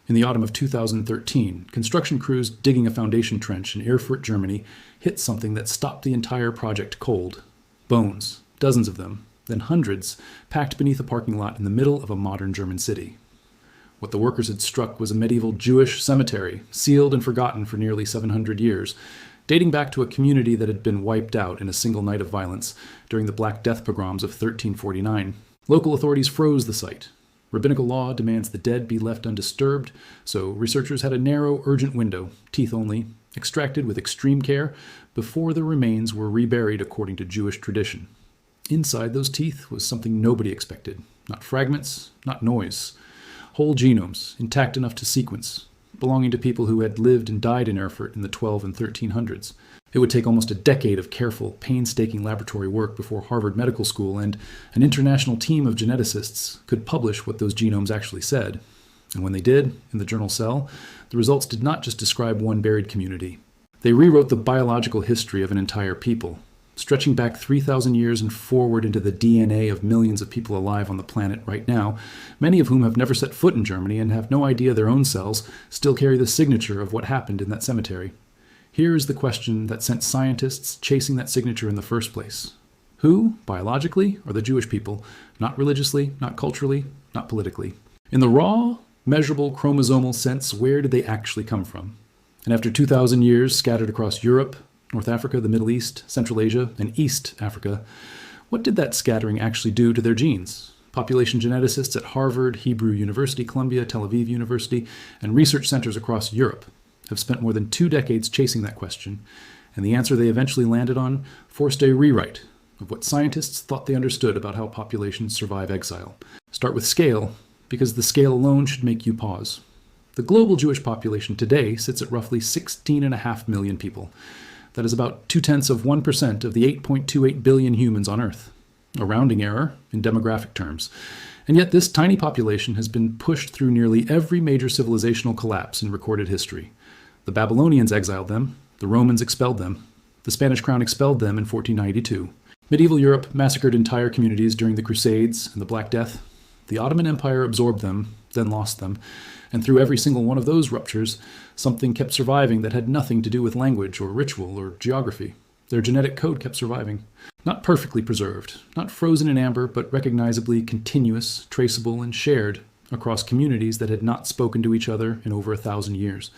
In the autumn of 2013, construction crews digging a foundation trench in Erfurt, Germany, hit something that stopped the entire project cold. Bones, dozens of them, then hundreds, packed beneath a parking lot in the middle of a modern German city. What the workers had struck was a medieval Jewish cemetery, sealed and forgotten for nearly 700 years, dating back to a community that had been wiped out in a single night of violence during the Black Death pogroms of 1349. Local authorities froze the site. Rabbinical law demands the dead be left undisturbed, so researchers had a narrow, urgent window, teeth only, extracted with extreme care before the remains were reburied according to Jewish tradition. Inside those teeth was something nobody expected. Not fragments, not noise. Whole genomes, intact enough to sequence, belonging to people who had lived and died in Erfurt in the 12 and 1300s. It would take almost a decade of careful, painstaking laboratory work before Harvard Medical School and an international team of geneticists could publish what those genomes actually said. And when they did, in the journal Cell, the results did not just describe one buried community. They rewrote the biological history of an entire people, stretching back 3,000 years and forward into the DNA of millions of people alive on the planet right now, many of whom have never set foot in Germany and have no idea their own cells still carry the signature of what happened in that cemetery. Here is the question that sent scientists chasing that signature in the first place. Who, biologically, are the Jewish people, not religiously, not culturally, not politically? In the raw, measurable chromosomal sense, where did they actually come from? And after 2,000 years scattered across Europe, North Africa, the Middle East, Central Asia, and East Africa, what did that scattering actually do to their genes? Population geneticists at Harvard, Hebrew University, Columbia, Tel Aviv University, and research centers across Europe have spent more than 2 decades chasing that question, and the answer they eventually landed on forced a rewrite of what scientists thought they understood about how populations survive exile. Start with scale, because the scale alone should make you pause. The global Jewish population today sits at roughly 16.5 million people. That is about 0.2% of the 8.28 billion humans on Earth. A rounding error in demographic terms. And yet this tiny population has been pushed through nearly every major civilizational collapse in recorded history. The Babylonians exiled them, the Romans expelled them, the Spanish crown expelled them in 1492. Medieval Europe massacred entire communities during the Crusades and the Black Death. The Ottoman Empire absorbed them, then lost them, and through every single one of those ruptures, something kept surviving that had nothing to do with language or ritual or geography. Their genetic code kept surviving. Not perfectly preserved, not frozen in amber, but recognizably continuous, traceable, and shared across communities that had not spoken to each other in over 1,000 years.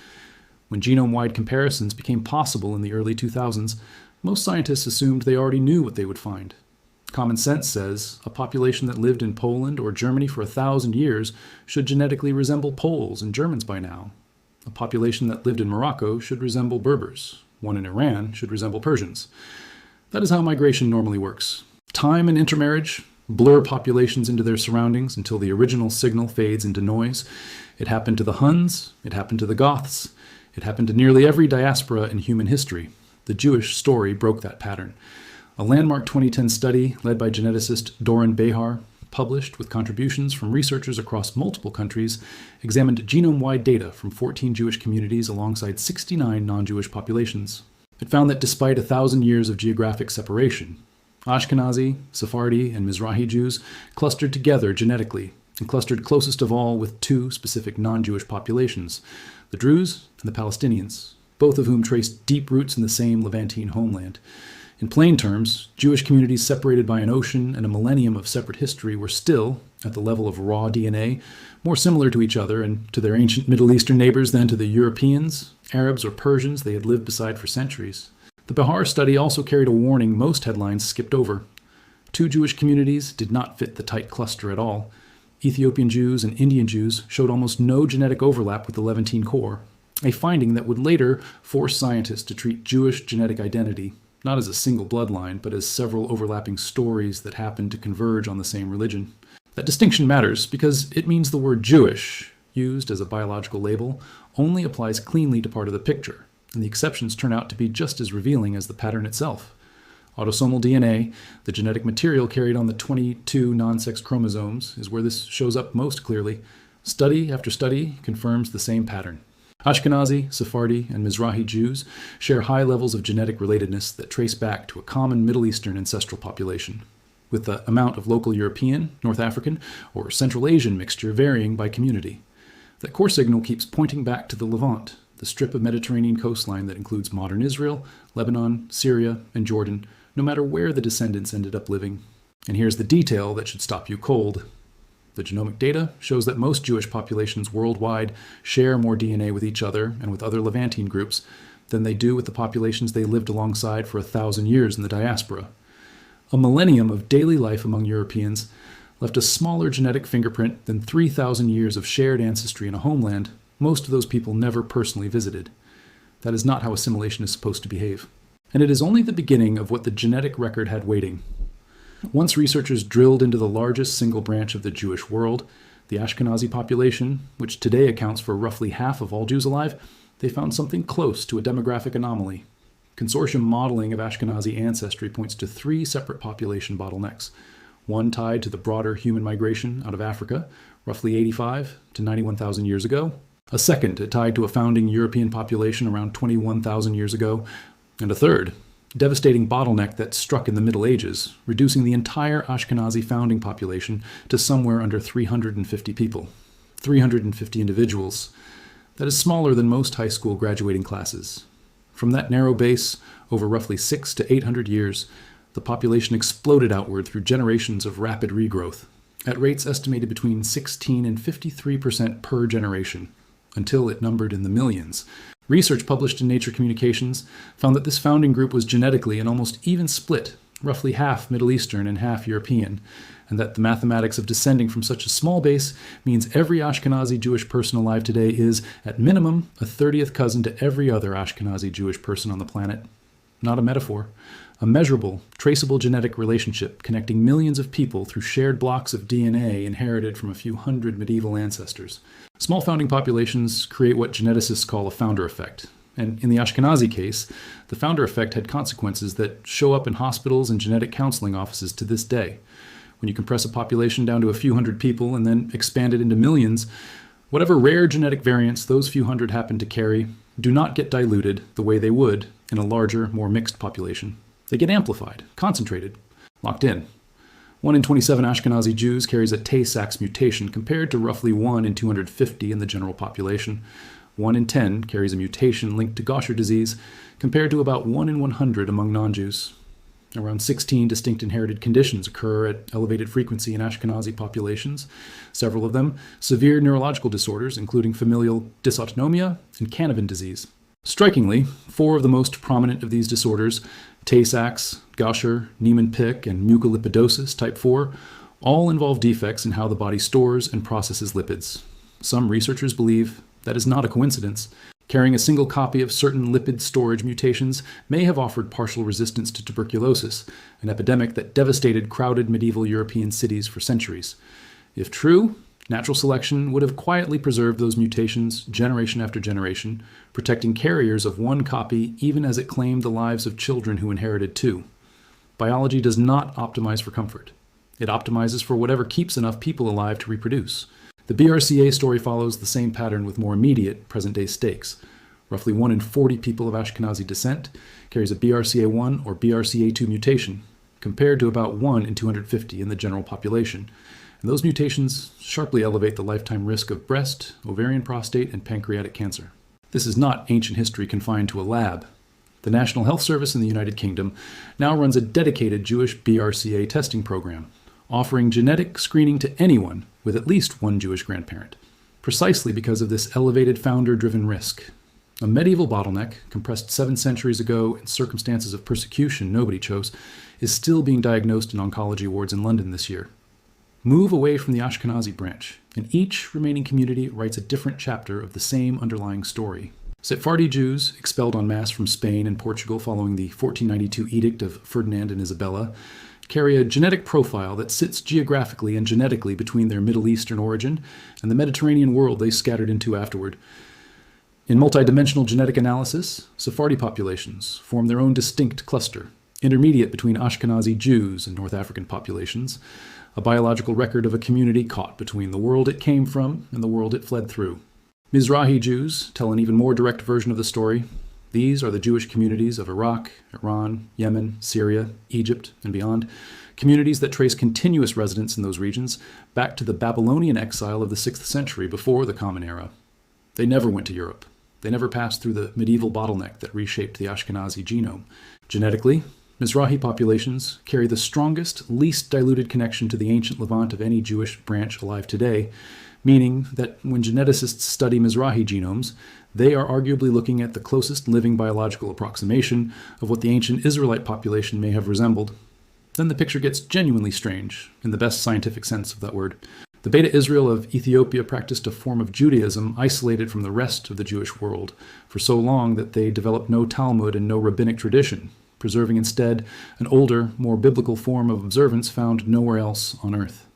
When genome-wide comparisons became possible in the early 2000s, most scientists assumed they already knew what they would find. Common sense says a population that lived in Poland or Germany for 1,000 years should genetically resemble Poles and Germans by now. A population that lived in Morocco should resemble Berbers. One in Iran should resemble Persians. That is how migration normally works. Time and intermarriage blur populations into their surroundings until the original signal fades into noise. It happened to the Huns. It happened to the Goths. It happened to nearly every diaspora in human history. The Jewish story broke that pattern. A landmark 2010 study led by geneticist Doron Behar, published with contributions from researchers across multiple countries, examined genome-wide data from 14 Jewish communities alongside 69 non-Jewish populations. It found that despite 1,000 years of geographic separation, Ashkenazi, Sephardi, and Mizrahi Jews clustered together genetically, and clustered closest of all with 2 specific non-Jewish populations, the Druze and the Palestinians, both of whom traced deep roots in the same Levantine homeland. In plain terms, Jewish communities separated by an ocean and a millennium of separate history were still, at the level of raw DNA, more similar to each other and to their ancient Middle Eastern neighbors than to the Europeans, Arabs, or Persians they had lived beside for centuries. The Behar study also carried a warning most headlines skipped over. 2 Jewish communities did not fit the tight cluster at all. Ethiopian Jews and Indian Jews showed almost no genetic overlap with the Levantine core, a finding that would later force scientists to treat Jewish genetic identity not as a single bloodline, but as several overlapping stories that happen to converge on the same religion. That distinction matters because it means the word Jewish, used as a biological label, only applies cleanly to part of the picture, and the exceptions turn out to be just as revealing as the pattern itself. Autosomal DNA, the genetic material carried on the 22 non-sex chromosomes, is where this shows up most clearly. Study after study confirms the same pattern. Ashkenazi, Sephardi, and Mizrahi Jews share high levels of genetic relatedness that trace back to a common Middle Eastern ancestral population, with the amount of local European, North African, or Central Asian mixture varying by community. That core signal keeps pointing back to the Levant, the strip of Mediterranean coastline that includes modern Israel, Lebanon, Syria, and Jordan, no matter where the descendants ended up living. And here's the detail that should stop you cold. The genomic data shows that most Jewish populations worldwide share more DNA with each other and with other Levantine groups than they do with the populations they lived alongside for 1,000 years in the diaspora. A millennium of daily life among Europeans left a smaller genetic fingerprint than 3,000 years of shared ancestry in a homeland most of those people never personally visited. That is not how assimilation is supposed to behave. And it is only the beginning of what the genetic record had waiting. Once researchers drilled into the largest single branch of the Jewish world, the Ashkenazi population, which today accounts for roughly half of all Jews alive, they found something close to a demographic anomaly. Consortium modeling of Ashkenazi ancestry points to 3 separate population bottlenecks, one tied to the broader human migration out of Africa, roughly 85 to 91,000 years ago, a second tied to a founding European population around 21,000 years ago, and a third, devastating bottleneck that struck in the Middle Ages, reducing the entire Ashkenazi founding population to somewhere under 350 people. 350 individuals. That is smaller than most high school graduating classes. From that narrow base, over roughly 600 to 800 years, the population exploded outward through generations of rapid regrowth, at rates estimated between 16 and 53% per generation, until it numbered in the millions. Research published in Nature Communications found that this founding group was genetically an almost even split, roughly half Middle Eastern and half European, and that the mathematics of descending from such a small base means every Ashkenazi Jewish person alive today is, at minimum, a 30th cousin to every other Ashkenazi Jewish person on the planet. Not a metaphor. A measurable, traceable genetic relationship connecting millions of people through shared blocks of DNA inherited from a few hundred medieval ancestors. Small founding populations create what geneticists call a founder effect. And in the Ashkenazi case, the founder effect had consequences that show up in hospitals and genetic counseling offices to this day. When you compress a population down to a few hundred people and then expand it into millions, whatever rare genetic variants those few hundred happen to carry do not get diluted the way they would in a larger, more mixed population. They get amplified, concentrated, locked in. 1 in 27 Ashkenazi Jews carries a Tay-Sachs mutation compared to roughly 1 in 250 in the general population. 1 in 10 carries a mutation linked to Gaucher disease compared to about 1 in 100 among non-Jews. Around 16 distinct inherited conditions occur at elevated frequency in Ashkenazi populations, several of them severe neurological disorders, including familial dysautonomia and Cohanim disease. Strikingly, 4 of the most prominent of these disorders, Tay-Sachs, Gaucher, Niemann-Pick, and mucolipidosis type 4, all involve defects in how the body stores and processes lipids. Some researchers believe that is not a coincidence. Carrying a single copy of certain lipid storage mutations may have offered partial resistance to tuberculosis, an epidemic that devastated crowded medieval European cities for centuries. If true, natural selection would have quietly preserved those mutations generation after generation, protecting carriers of one copy even as it claimed the lives of children who inherited 2. Biology does not optimize for comfort. It optimizes for whatever keeps enough people alive to reproduce. The BRCA story follows the same pattern with more immediate, present-day stakes. Roughly 1 in 40 people of Ashkenazi descent carries a BRCA1 or BRCA2 mutation, compared to about 1 in 250 in the general population. And those mutations sharply elevate the lifetime risk of breast, ovarian, prostate, and pancreatic cancer. This is not ancient history confined to a lab. The National Health Service in the United Kingdom now runs a dedicated Jewish BRCA testing program, offering genetic screening to anyone with at least one Jewish grandparent, precisely because of this elevated founder-driven risk. A medieval bottleneck, compressed 7 centuries ago in circumstances of persecution nobody chose, is still being diagnosed in oncology wards in London this year. Move away from the Ashkenazi branch, and each remaining community writes a different chapter of the same underlying story. Sephardi Jews, expelled en masse from Spain and Portugal following the 1492 Edict of Ferdinand and Isabella, carry a genetic profile that sits geographically and genetically between their Middle Eastern origin and the Mediterranean world they scattered into afterward. In multidimensional genetic analysis, Sephardi populations form their own distinct cluster, intermediate between Ashkenazi Jews and North African populations, a biological record of a community caught between the world it came from and the world it fled through. Mizrahi Jews tell an even more direct version of the story. These are the Jewish communities of Iraq, Iran, Yemen, Syria, Egypt, and beyond, communities that trace continuous residence in those regions back to the Babylonian exile of the 6th century before the Common Era. They never went to Europe. They never passed through the medieval bottleneck that reshaped the Ashkenazi genome. Genetically, Mizrahi populations carry the strongest, least diluted connection to the ancient Levant of any Jewish branch alive today, meaning that when geneticists study Mizrahi genomes, they are arguably looking at the closest living biological approximation of what the ancient Israelite population may have resembled. Then the picture gets genuinely strange, in the best scientific sense of that word. The Beta Israel of Ethiopia practiced a form of Judaism isolated from the rest of the Jewish world for so long that they developed no Talmud and no rabbinic tradition, preserving instead an older, more biblical form of observance found nowhere else on earth.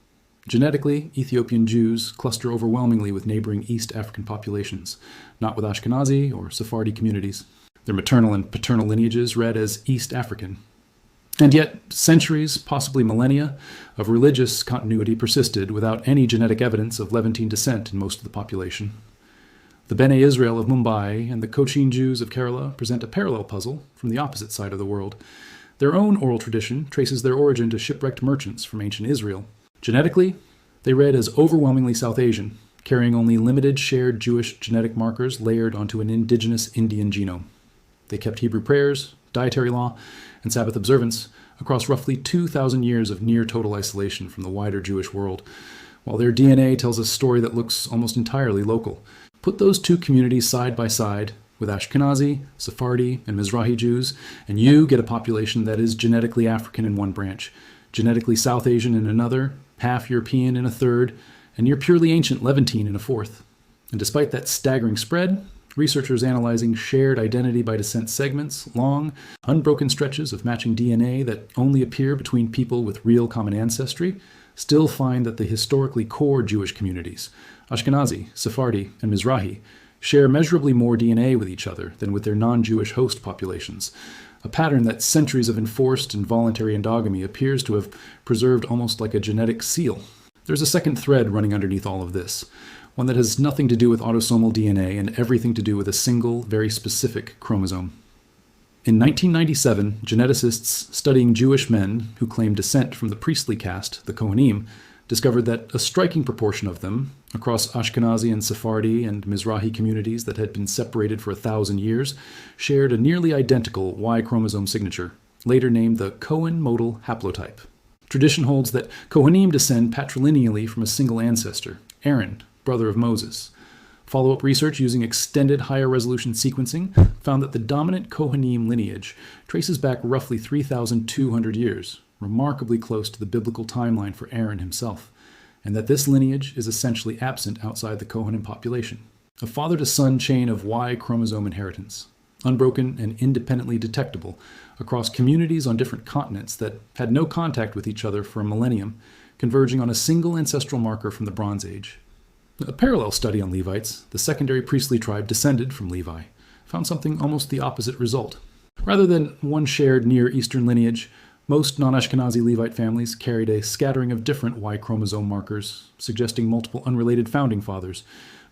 Genetically, Ethiopian Jews cluster overwhelmingly with neighboring East African populations, not with Ashkenazi or Sephardi communities. Their maternal and paternal lineages read as East African. And yet, centuries, possibly millennia, of religious continuity persisted without any genetic evidence of Levantine descent in most of the population. The Bene Israel of Mumbai and the Cochin Jews of Kerala present a parallel puzzle from the opposite side of the world. Their own oral tradition traces their origin to shipwrecked merchants from ancient Israel. Genetically, they read as overwhelmingly South Asian, carrying only limited shared Jewish genetic markers layered onto an indigenous Indian genome. They kept Hebrew prayers, dietary law, and Sabbath observance across roughly 2,000 years of near-total isolation from the wider Jewish world, while their DNA tells a story that looks almost entirely local. Put those two communities side by side with Ashkenazi, Sephardi, and Mizrahi Jews, and you get a population that is genetically African in one branch, genetically South Asian in another, half European in a third, and near purely ancient Levantine in a fourth. And despite that staggering spread, researchers analyzing shared identity by descent segments, long, unbroken stretches of matching DNA that only appear between people with real common ancestry, still find that the historically core Jewish communities, Ashkenazi, Sephardi, and Mizrahi, share measurably more DNA with each other than with their non-Jewish host populations, a pattern that centuries of enforced and voluntary endogamy appears to have preserved almost like a genetic seal. There's a second thread running underneath all of this, one that has nothing to do with autosomal DNA and everything to do with a single, very specific chromosome. In 1997, geneticists studying Jewish men who claim descent from the priestly caste, the Cohanim, discovered that a striking proportion of them, across Ashkenazi and Sephardi and Mizrahi communities that had been separated for 1,000 years, shared a nearly identical Y-chromosome signature, later named the Cohen Modal Haplotype. Tradition holds that Cohanim descend patrilineally from a single ancestor, Aaron, brother of Moses. Follow-up research using extended higher-resolution sequencing found that the dominant Cohanim lineage traces back roughly 3,200 years, remarkably close to the biblical timeline for Aaron himself, and that this lineage is essentially absent outside the Cohanim population. A father-to-son chain of Y-chromosome inheritance, unbroken and independently detectable across communities on different continents that had no contact with each other for a millennium, converging on a single ancestral marker from the Bronze Age. A parallel study on Levites, the secondary priestly tribe descended from Levi, found something almost the opposite result. Rather than one shared Near Eastern lineage, most non-Ashkenazi Levite families carried a scattering of different Y-chromosome markers, suggesting multiple unrelated founding fathers.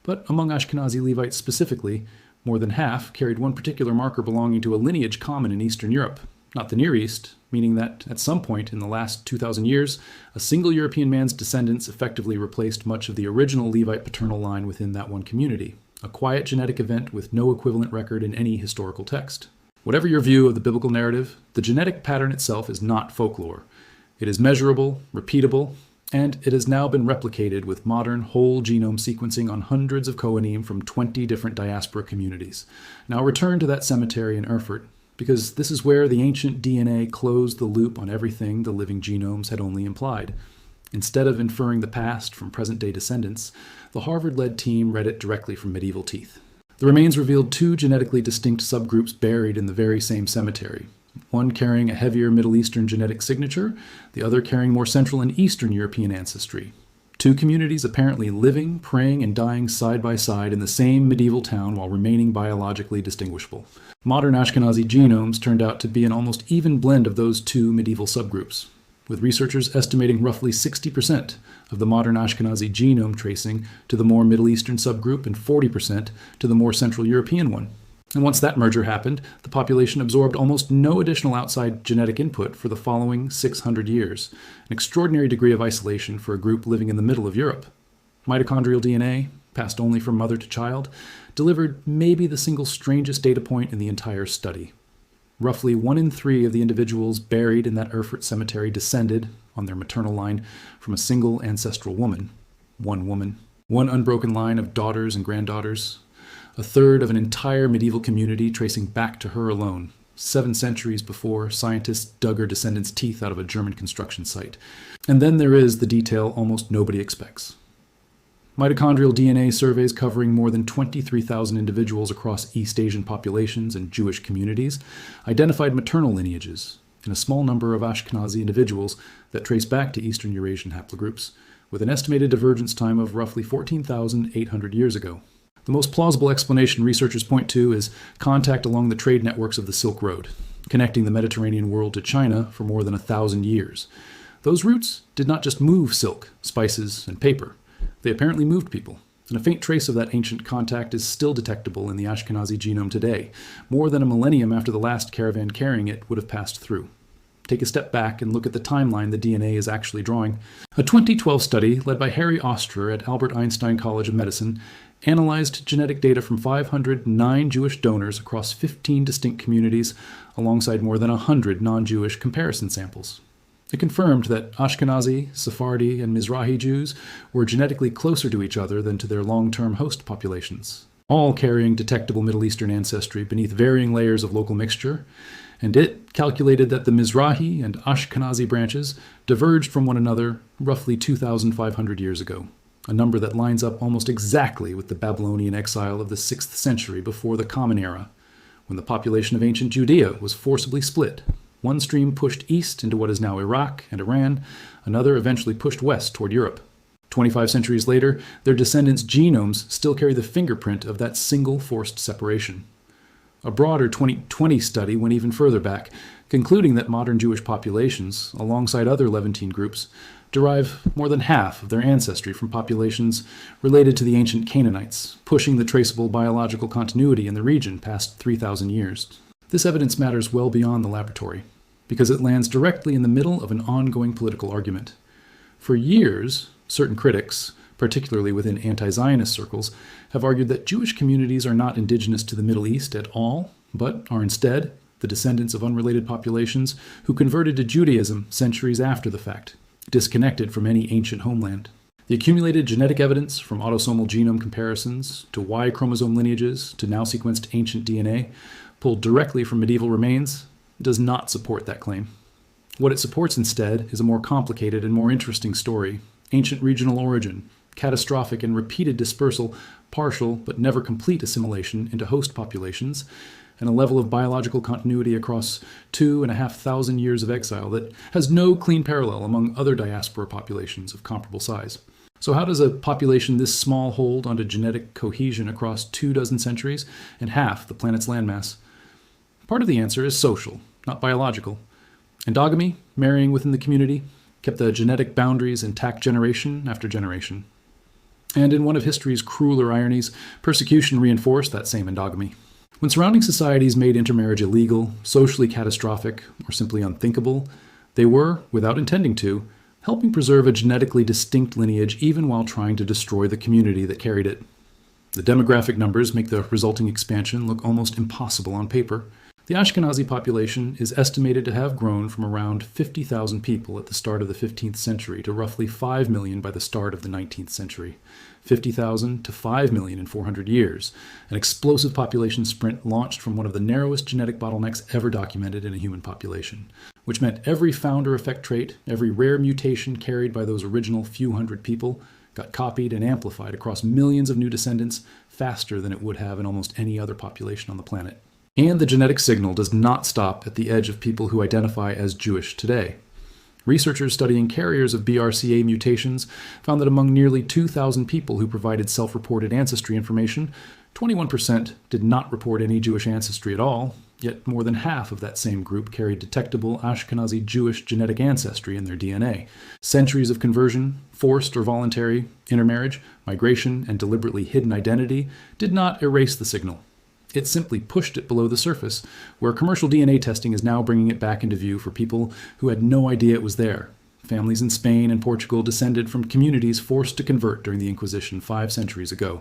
But among Ashkenazi Levites specifically, more than half carried one particular marker belonging to a lineage common in Eastern Europe, not the Near East, meaning that at some point in the last 2,000 years, a single European man's descendants effectively replaced much of the original Levite paternal line within that one community, a quiet genetic event with no equivalent record in any historical text. Whatever your view of the biblical narrative, the genetic pattern itself is not folklore. It is measurable, repeatable, and it has now been replicated with modern whole genome sequencing on hundreds of Cohanim from 20 different diaspora communities. Now return to that cemetery in Erfurt, because this is where the ancient DNA closed the loop on everything the living genomes had only implied. Instead of inferring the past from present-day descendants, the Harvard-led team read it directly from medieval teeth. The remains revealed two genetically distinct subgroups buried in the very same cemetery, one carrying a heavier Middle Eastern genetic signature, the other carrying more Central and Eastern European ancestry. Two communities apparently living, praying, and dying side by side in the same medieval town while remaining biologically distinguishable. Modern Ashkenazi genomes turned out to be an almost even blend of those two medieval subgroups, with researchers estimating roughly 60% of the modern Ashkenazi genome tracing to the more Middle Eastern subgroup and 40% to the more Central European one. And once that merger happened, the population absorbed almost no additional outside genetic input for the following 600 years, an extraordinary degree of isolation for a group living in the middle of Europe. Mitochondrial DNA, passed only from mother to child, delivered maybe the single strangest data point in the entire study. Roughly 1 in 3 of the individuals buried in that Erfurt cemetery descended, on their maternal line, from a single ancestral woman. One unbroken line of daughters and granddaughters. A third of an entire medieval community tracing back to her alone, 7 centuries before scientists dug her descendants' teeth out of a German construction site. And then there is the detail almost nobody expects. Mitochondrial DNA surveys covering more than 23,000 individuals across East Asian populations and Jewish communities identified maternal lineages in a small number of Ashkenazi individuals that trace back to Eastern Eurasian haplogroups, with an estimated divergence time of roughly 14,800 years ago. The most plausible explanation researchers point to is contact along the trade networks of the Silk Road, connecting the Mediterranean world to China for more than 1,000 years. Those routes did not just move silk, spices, and paper. They apparently moved people, and a faint trace of that ancient contact is still detectable in the Ashkenazi genome today, more than a millennium after the last caravan carrying it would have passed through. Take a step back and look at the timeline the DNA is actually drawing. A 2012 study led by Harry Oster at Albert Einstein College of Medicine analyzed genetic data from 509 Jewish donors across 15 distinct communities alongside more than 100 non-Jewish comparison samples. It confirmed that Ashkenazi, Sephardi, and Mizrahi Jews were genetically closer to each other than to their long-term host populations, all carrying detectable Middle Eastern ancestry beneath varying layers of local mixture, and it calculated that the Mizrahi and Ashkenazi branches diverged from one another roughly 2,500 years ago, a number that lines up almost exactly with the Babylonian exile of the 6th century before the Common Era, when the population of ancient Judea was forcibly split. One stream pushed east into what is now Iraq and Iran, another eventually pushed west toward Europe. 25 centuries later, their descendants' genomes still carry the fingerprint of that single forced separation. A broader 2020 study went even further back, concluding that modern Jewish populations, alongside other Levantine groups, derive more than half of their ancestry from populations related to the ancient Canaanites, pushing the traceable biological continuity in the region past 3,000 years. This evidence matters well beyond the laboratory, because it lands directly in the middle of an ongoing political argument. For years, certain critics, particularly within anti-Zionist circles, have argued that Jewish communities are not indigenous to the Middle East at all, but are instead the descendants of unrelated populations who converted to Judaism centuries after the fact, disconnected from any ancient homeland. The accumulated genetic evidence from autosomal genome comparisons to Y-chromosome lineages to now sequenced ancient DNA pulled directly from medieval remains does not support that claim. What it supports instead is a more complicated and more interesting story: ancient regional origin, catastrophic and repeated dispersal, partial but never complete assimilation into host populations, and a level of biological continuity across 2,500 years of exile that has no clean parallel among other diaspora populations of comparable size. So how does a population this small hold onto genetic cohesion across 24 centuries and half the planet's landmass? Part of the answer is social, not biological. Endogamy, marrying within the community, kept the genetic boundaries intact generation after generation. And in one of history's crueler ironies, persecution reinforced that same endogamy. When surrounding societies made intermarriage illegal, socially catastrophic, or simply unthinkable, they were, without intending to, helping preserve a genetically distinct lineage even while trying to destroy the community that carried it. The demographic numbers make the resulting expansion look almost impossible on paper. The Ashkenazi population is estimated to have grown from around 50,000 people at the start of the 15th century to roughly 5 million by the start of the 19th century. 50,000 to 5 million in 400 years, an explosive population sprint launched from one of the narrowest genetic bottlenecks ever documented in a human population, which meant every founder effect trait, every rare mutation carried by those original few hundred people, got copied and amplified across millions of new descendants faster than it would have in almost any other population on the planet. And the genetic signal does not stop at the edge of people who identify as Jewish today. Researchers studying carriers of BRCA mutations found that among nearly 2,000 people who provided self-reported ancestry information, 21% did not report any Jewish ancestry at all, yet more than half of that same group carried detectable Ashkenazi Jewish genetic ancestry in their DNA. Centuries of conversion, forced or voluntary, intermarriage, migration, and deliberately hidden identity did not erase the signal. It simply pushed it below the surface, where commercial DNA testing is now bringing it back into view for people who had no idea it was there. Families in Spain and Portugal descended from communities forced to convert during the Inquisition 5 centuries ago.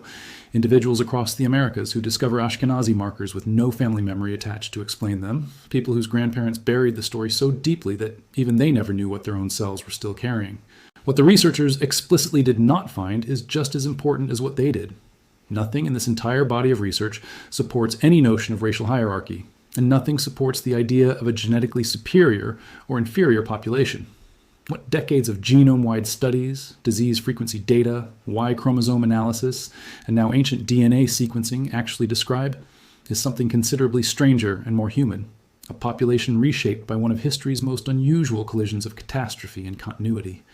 Individuals across the Americas who discover Ashkenazi markers with no family memory attached to explain them. People whose grandparents buried the story so deeply that even they never knew what their own cells were still carrying. What the researchers explicitly did not find is just as important as what they did. Nothing in this entire body of research supports any notion of racial hierarchy, and nothing supports the idea of a genetically superior or inferior population. What decades of genome-wide studies, disease frequency data, Y-chromosome analysis, and now ancient DNA sequencing actually describe is something considerably stranger and more human, a population reshaped by one of history's most unusual collisions of catastrophe and continuity.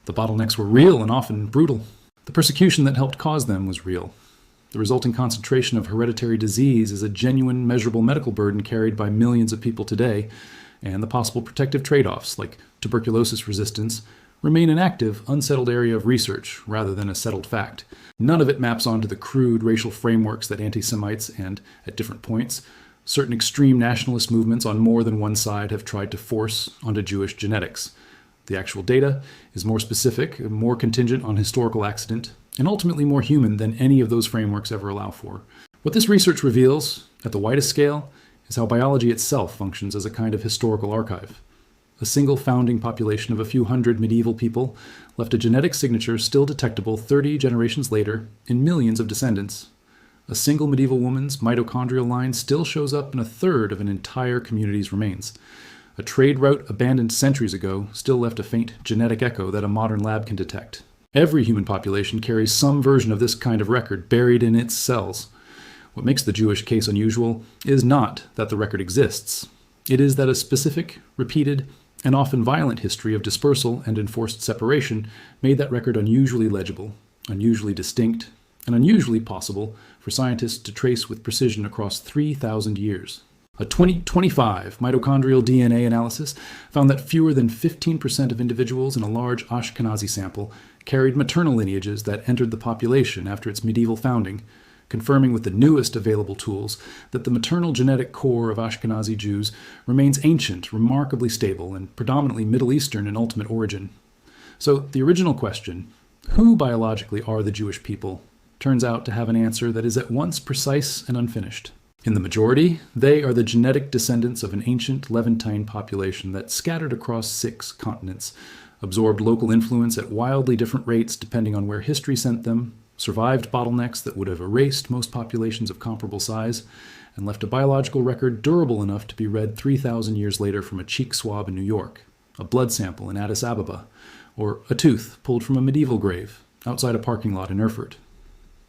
The bottlenecks were real and often brutal. The persecution that helped cause them was real. The resulting concentration of hereditary disease is a genuine, measurable medical burden carried by millions of people today, and the possible protective trade-offs, like tuberculosis resistance, remain an active, unsettled area of research rather than a settled fact. None of it maps onto the crude racial frameworks that anti-Semites and, at different points, certain extreme nationalist movements on more than one side have tried to force onto Jewish genetics. The actual data is more specific, more contingent on historical accident, and ultimately more human than any of those frameworks ever allow for. What this research reveals, at the widest scale, is how biology itself functions as a kind of historical archive. A single founding population of a few hundred medieval people left a genetic signature still detectable 30 generations later in millions of descendants. A single medieval woman's mitochondrial line still shows up in a third of an entire community's remains. A trade route abandoned centuries ago still left a faint genetic echo that a modern lab can detect. Every human population carries some version of this kind of record buried in its cells. What makes the Jewish case unusual is not that the record exists. It is that a specific, repeated, and often violent history of dispersal and enforced separation made that record unusually legible, unusually distinct, and unusually possible for scientists to trace with precision across 3,000 years. A 2025 mitochondrial DNA analysis found that fewer than 15% of individuals in a large Ashkenazi sample carried maternal lineages that entered the population after its medieval founding, confirming with the newest available tools that the maternal genetic core of Ashkenazi Jews remains ancient, remarkably stable, and predominantly Middle Eastern in ultimate origin. So the original question, who biologically are the Jewish people, turns out to have an answer that is at once precise and unfinished. In the majority, they are the genetic descendants of an ancient Levantine population that scattered across 6 continents, absorbed local influence at wildly different rates depending on where history sent them, survived bottlenecks that would have erased most populations of comparable size, and left a biological record durable enough to be read 3,000 years later from a cheek swab in New York, a blood sample in Addis Ababa, or a tooth pulled from a medieval grave outside a parking lot in Erfurt.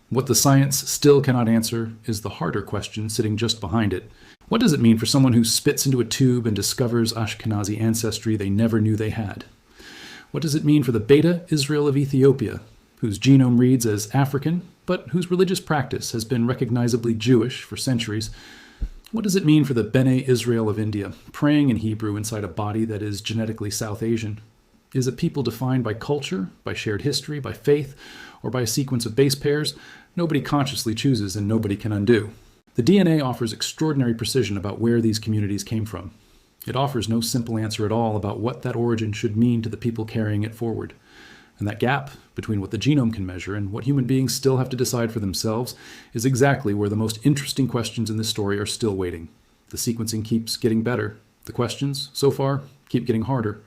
What the science still cannot answer is the harder question sitting just behind it. What does it mean for someone who spits into a tube and discovers Ashkenazi ancestry they never knew they had? What does it mean for the Beta Israel of Ethiopia, whose genome reads as African, but whose religious practice has been recognizably Jewish for centuries? What does it mean for the Bene Israel of India, praying in Hebrew inside a body that is genetically South Asian? Is a people defined by culture, by shared history, by faith, or by a sequence of base pairs nobody consciously chooses and nobody can undo? The DNA offers extraordinary precision about where these communities came from. It offers no simple answer at all about what that origin should mean to the people carrying it forward. And that gap between what the genome can measure and what human beings still have to decide for themselves is exactly where the most interesting questions in this story are still waiting. The sequencing keeps getting better. The questions, so far, keep getting harder.